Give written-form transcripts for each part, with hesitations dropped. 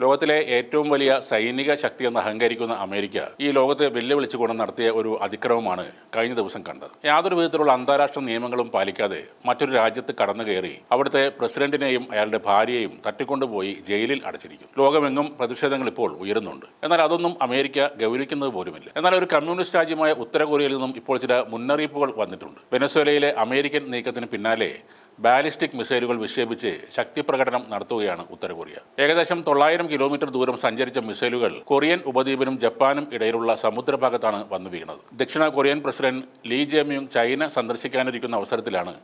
ലോകത്തിലെ ഏറ്റവും വലിയ സൈനിക ശക്തിയെന്ന് അഹങ്കരിക്കുന്ന അമേരിക്ക ഈ ലോകത്തെ വെല്ലുവിളിച്ചുകൊണ്ട് നടത്തിയ ഒരു അതിക്രമമാണ് കഴിഞ്ഞ ദിവസം കണ്ടത്. യാതൊരു വിധത്തിലുള്ള അന്താരാഷ്ട്ര നിയമങ്ങളും പാലിക്കാതെ മറ്റൊരു രാജ്യത്ത് കടന്നു കയറി അവിടുത്തെ പ്രസിഡന്റിനെയും അയാളുടെ ഭാര്യയെയും തട്ടിക്കൊണ്ടുപോയി ജയിലിൽ അടച്ചിരിക്കും. ലോകമെങ്ങും പ്രതിഷേധങ്ങൾ ഇപ്പോൾ ഉയരുന്നുണ്ട്. എന്നാൽ അതൊന്നും അമേരിക്ക ഗൗനിക്കുന്നത് പോലുമില്ല. എന്നാൽ ഒരു കമ്മ്യൂണിസ്റ്റ് രാജ്യമായ ഉത്തര കൊറിയയിൽ നിന്നും ഇപ്പോൾ ചില മുന്നറിയിപ്പുകൾ വന്നിട്ടുണ്ട്. വെനസ്വേലയിലെ അമേരിക്കൻ നീക്കത്തിന് പിന്നാലെ ബാലിസ്റ്റിക് മിസൈലുകൾ വിക്ഷേപിച്ച് ശക്തി പ്രകടനം നടത്തുകയാണ് ഉത്തര കൊറിയ. ഏകദേശം 900 കിലോമീറ്റർ ദൂരം സഞ്ചരിച്ച മിസൈലുകൾ കൊറിയൻ ഉപദ്വീപിനും ജപ്പാനും ഇടയിലുള്ള സമുദ്രഭാഗത്താണ് വന്നു വീണത്. ദക്ഷിണ Korean president Lee Jaemyung China സന്ദർശിക്കാനിരിക്കുന്ന അവസരത്തിലാണ്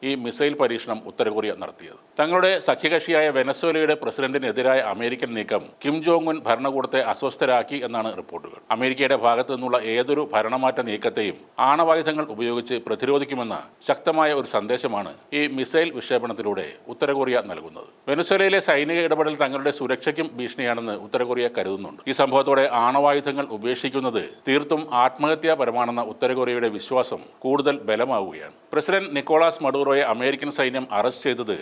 ഈ മിസൈൽ പരീക്ഷണം ഉത്തര കൊറിയ നടത്തിയത്. തങ്ങളുടെ സഖ്യകക്ഷിയായ വെനസ്വേലയുടെ പ്രസിഡന്റിനെതിരായ അമേരിക്കൻ നീക്കം കിം ജോങ് ഉൻ ഭരണകൂടത്തെ അസ്വസ്ഥരാക്കി എന്നാണ് റിപ്പോർട്ടുകൾ. അമേരിക്കയുടെ ഭാഗത്തു നിന്നുള്ള ഏതൊരു ഭരണമാറ്റ നീക്കത്തെയും ആണവായുധങ്ങൾ ഉപയോഗിച്ച് പ്രതിരോധിക്കുമെന്ന ശക്തമായ ഒരു സന്ദേശമാണ് ഈ മിസൈൽ വിക്ഷേപണത്തിലൂടെ ഉത്തര കൊറിയ നൽകുന്നത്. വെനസ്വേലയിലെ സൈനിക ഇടപെടൽ തങ്ങളുടെ സുരക്ഷയ്ക്കും ഭീഷണിയാണെന്ന് ഉത്തര കൊറിയ കരുതുന്നുണ്ട്. ഈ സംഭവത്തോടെ ആണവായുധങ്ങൾ ഉപേക്ഷിക്കുന്നത് തീർത്തും ആത്മഹത്യാപരമാണെന്ന ഉത്തര കൊറിയയുടെ വിശ്വാസം കൂടുതൽ ബലമാവുകയാണ്. പ്രസിഡന്റ് നിക്കോളാസ് മഡൂറോയെ അമേരിക്കൻ സൈന്യം അറസ്റ്റ് ചെയ്തത്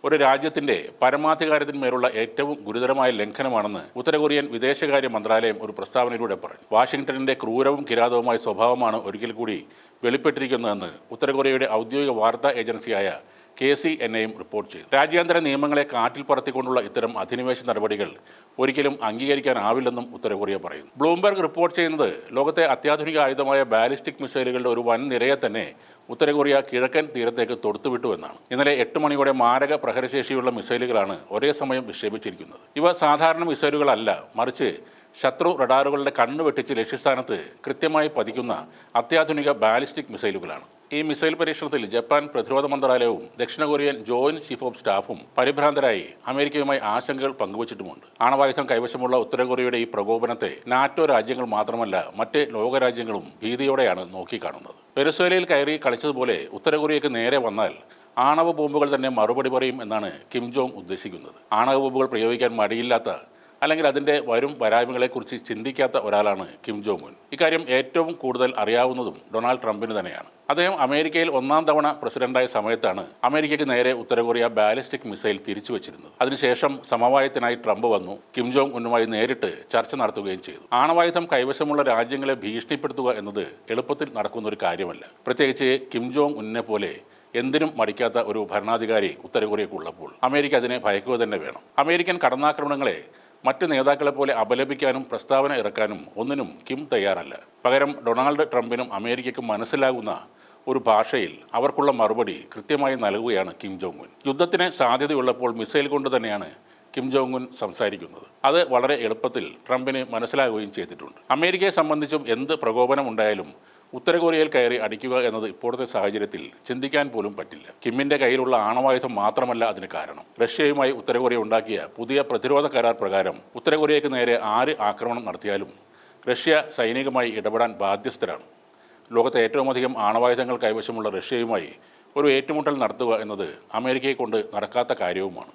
ഒരു രാജ്യത്തിന്റെ പരമാധികാരത്തിന്മേലുള്ള ഏറ്റവും ഗുരുതരമായ ലംഘനമാണെന്ന് ഉത്തര കൊറിയൻ വിദേശകാര്യ മന്ത്രാലയം ഒരു പ്രസ്താവനയിലൂടെ പറഞ്ഞു. വാഷിംഗ്ടണിന്റെ ക്രൂരവും കിരാതവുമായ സ്വഭാവമാണ് ഒരിക്കൽ കൂടി വെളിപ്പെട്ടിരിക്കുന്നതെന്ന് ഉത്തര കൊറിയയുടെ ഔദ്യോഗിക വാർത്താ ഏജൻസിയായ KCNA റിപ്പോർട്ട് ചെയ്തു. രാജ്യാന്തര നിയമങ്ങളെ കാറ്റിൽ പറത്തിക്കൊണ്ടുള്ള ഇത്തരം അധിനിവേശ നടപടികൾ ഒരിക്കലും അംഗീകരിക്കാനാവില്ലെന്നും ഉത്തര കൊറിയ പറയുന്നു. ബ്ലൂംബെർഗ് റിപ്പോർട്ട് ചെയ്യുന്നത് ലോകത്തെ അത്യാധുനിക ആയുധമായ ബാലിസ്റ്റിക് മിസൈലുകളുടെ ഒരു വൻ നിരയെ തന്നെ ഉത്തര കൊറിയ കിഴക്കൻ തീരത്തേക്ക് തൊടുത്തുവിട്ടുവെന്നാണ്. ഇന്നലെ 8 മണിയോടെ മാരക പ്രഹരശേഷിയുള്ള മിസൈലുകളാണ് ഒരേ സമയം വിക്ഷേപിച്ചിരിക്കുന്നത്. ഇവ സാധാരണ മിസൈലുകളല്ല, മറിച്ച് ശത്രു റഡാറുകളുടെ കണ്ണ് വെട്ടിച്ച് ലക്ഷ്യസ്ഥാനത്ത് കൃത്യമായി പതിക്കുന്ന അത്യാധുനിക ബാലിസ്റ്റിക് മിസൈലുകളാണ്. ഈ മിസൈൽ പരീക്ഷണത്തിൽ ജപ്പാൻ പ്രതിരോധ മന്ത്രാലയവും ദക്ഷിണ കൊറിയൻ ജോയിന്റ് ചീഫ് ഓഫ് സ്റ്റാഫും പരിഭ്രാന്തരായി അമേരിക്കയുമായി ആശങ്കകൾ പങ്കുവച്ചിട്ടുമുണ്ട്. ആണവായുധം കൈവശമുള്ള ഉത്തര കൊറിയയുടെ ഈ പ്രകോപനത്തെ നാറ്റോ രാജ്യങ്ങൾ മാത്രമല്ല മറ്റ് ലോകരാജ്യങ്ങളും ഭീതിയോടെയാണ് നോക്കിക്കാണുന്നത്. വെനസ്വേലയിൽ കയറി കളിച്ചതുപോലെ ഉത്തര കൊറിയയ്ക്ക് നേരെ വന്നാൽ ആണവ ബോംബുകൾ തന്നെ മറുപടി പറയും എന്നാണ് കിം ജോങ് ഉദ്ദേശിക്കുന്നത്. ആണവ ബോംബുകൾ പ്രയോഗിക്കാൻ മടിയില്ലാത്ത അല്ലെങ്കിൽ അതിൻ്റെ വരും വരായ്മകളെക്കുറിച്ച് ചിന്തിക്കാത്ത ഒരാളാണ് കിം ജോങ് ഉൻ. ഇക്കാര്യം ഏറ്റവും കൂടുതൽ അറിയാവുന്നതും ഡൊണാൾഡ് ട്രംപിന് തന്നെയാണ്. അദ്ദേഹം അമേരിക്കയിൽ 1ാം തവണ പ്രസിഡന്റായ സമയത്താണ് അമേരിക്കയ്ക്ക് നേരെ ഉത്തര കൊറിയ ബാലിസ്റ്റിക് മിസൈൽ തിരിച്ചു വെച്ചിരുന്നത്. അതിനുശേഷം സമവായത്തിനായി ട്രംപ് വന്നു കിം ജോങ് ഉന്നുമായി നേരിട്ട് ചർച്ച നടത്തുകയും ചെയ്തു. ആണവായുധം കൈവശമുള്ള രാജ്യങ്ങളെ ഭീഷണിപ്പെടുത്തുക എന്നത് എളുപ്പത്തിൽ നടക്കുന്ന ഒരു കാര്യമല്ല. പ്രത്യേകിച്ച് കിം ജോങ് ഉന്നിനെ പോലെ എന്തിനും മടിക്കാത്ത ഒരു ഭരണാധികാരി ഉത്തര കൊറിയക്കുള്ളപ്പോൾ അമേരിക്ക അതിനെ ഭയക്കുക തന്നെ വേണം. അമേരിക്കൻ കടന്നാക്രമണങ്ങളെ മറ്റ് നേതാക്കളെ പോലെ അപലപിക്കാനും പ്രസ്താവന ഇറക്കാനും ഒന്നിനും കിം തയ്യാറല്ല. പകരം ഡൊണാൾഡ് ട്രംപിനും അമേരിക്കയ്ക്കും മനസ്സിലാകുന്ന ഒരു ഭാഷയിൽ അവർക്കുള്ള മറുപടി കൃത്യമായി നൽകുകയാണ് കിം ജോങ് ഉൻ. യുദ്ധത്തിന് സാധ്യതയുള്ളപ്പോൾ മിസൈൽ കൊണ്ട് തന്നെയാണ് കിം ജോങ് ഉൻ സംസാരിക്കുന്നത്. അത് വളരെ എളുപ്പത്തിൽ ട്രംപിന് മനസ്സിലാകുകയും ചെയ്തിട്ടുണ്ട്. അമേരിക്കയെ സംബന്ധിച്ചും എന്ത് പ്രകോപനം ഉണ്ടായാലും ഉത്തര കൊറിയയിൽ കയറി അടിക്കുക എന്നത് ഇപ്പോഴത്തെ സാഹചര്യത്തിൽ ചിന്തിക്കാൻ പോലും പറ്റില്ല. കിമ്മിന്റെ കയ്യിലുള്ള ആണവായുധം മാത്രമല്ല അതിന് കാരണം. റഷ്യയുമായി ഉത്തര കൊറിയ ഉണ്ടാക്കിയ പുതിയ പ്രതിരോധ കരാർ പ്രകാരം ഉത്തര കൊറിയയ്ക്ക് നേരെ ആര് ആക്രമണം നടത്തിയാലും റഷ്യ സൈനികമായി ഇടപെടാൻ ബാധ്യസ്ഥരാണ്. ലോകത്തെ ഏറ്റവും അധികം ആണവായുധങ്ങൾ കൈവശമുള്ള റഷ്യയുമായി ഒരു ഏറ്റുമുട്ടൽ നടത്തുക എന്നത് അമേരിക്കയെ കൊണ്ട് നടക്കാത്ത കാര്യവുമാണ്.